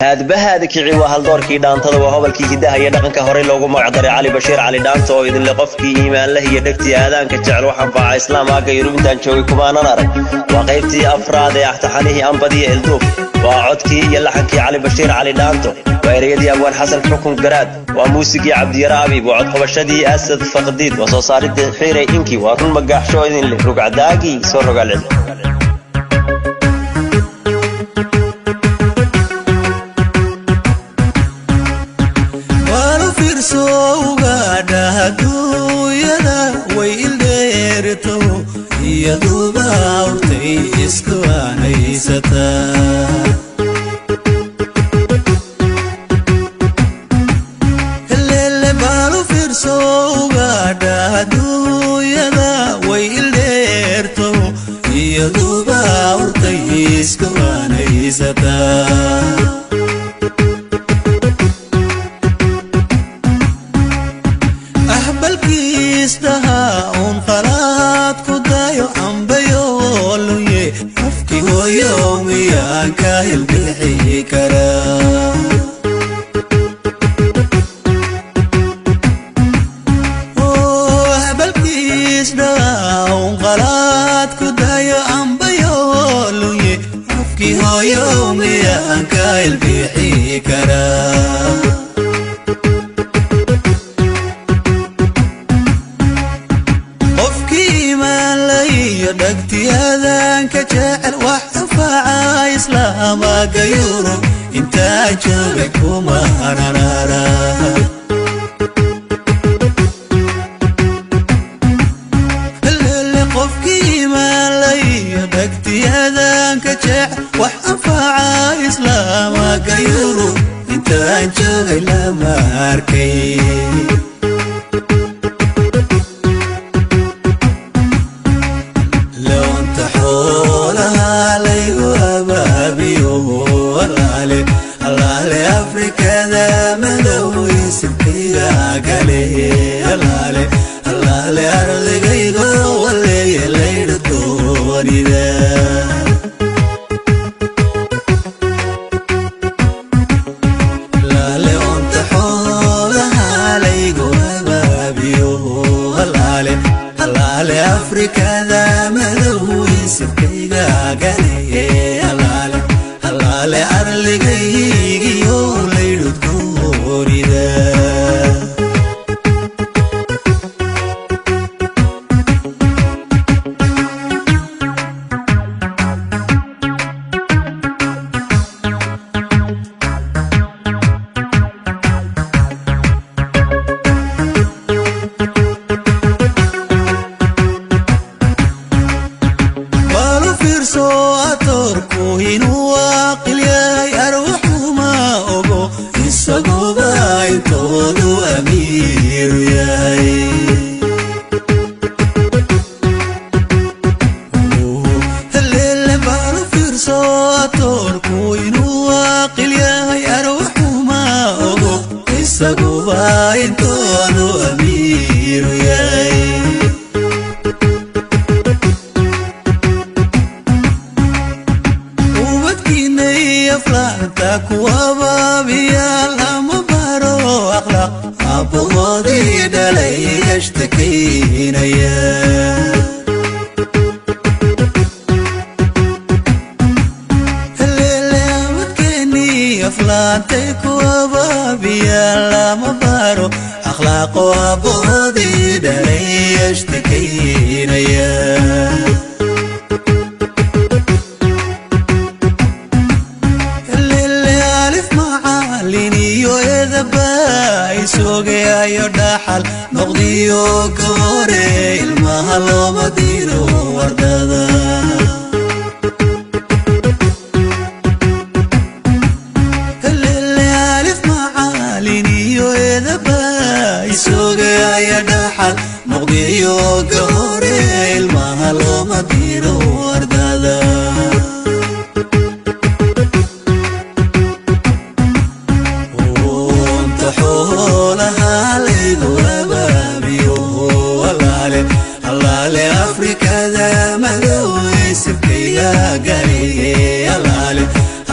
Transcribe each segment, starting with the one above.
هاد بهادك عوا هالدوركي دانتدا وهبلكي hidaha iyo dhaqanka hore loogu magac daray Ali Bashiir Ali Dhaanto oo idin qofkii iimaan leh iyo dhagtii aadaanka jecel waxaan faa islaamka yurubintan joogay kumaanan arag waa qaybtii afraad ee ahtaxanihi anbadiya ilduuf waa codkii iyo laxankii Ali Bashiir Ali Dhaanto waa ereyadii Abwaan Xasan Xukun Garaad waa muusigii Cabdiyara Abi waa cod qabashadii Asad Faqdiid waa soo saaridii Xiiray Inki waa run magaxsho idin leh rugcadaagi soo rogalay يدوبا ورتي اسكوانيستا اللي بالو فرسو غادا دويدا ويليرتو يدوبا ورتي اسكوانيستا أحبالكيستها ونقرات كدايو عمبيولوي أفكي هو يومي أكايل بالحي كرام أحبالكيستها ونقرات كدايو عمبيولوي أفكي هو يومي أكايل بالحي كرام دقتي هذاك جاعل وحفا إسلامك يورو انت جابك وما رارا اللي قفكي ما لي دقتي هذاك جاعل وحفا إسلامك يورو انت جابك لما أركي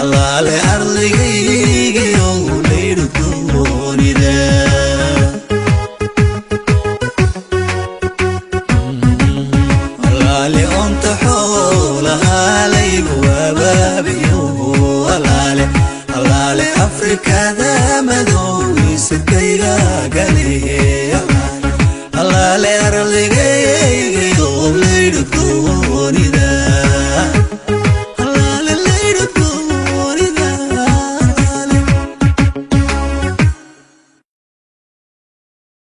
الله لأرضي اللي أنت حولها لي وبابيو الله لي أفريكا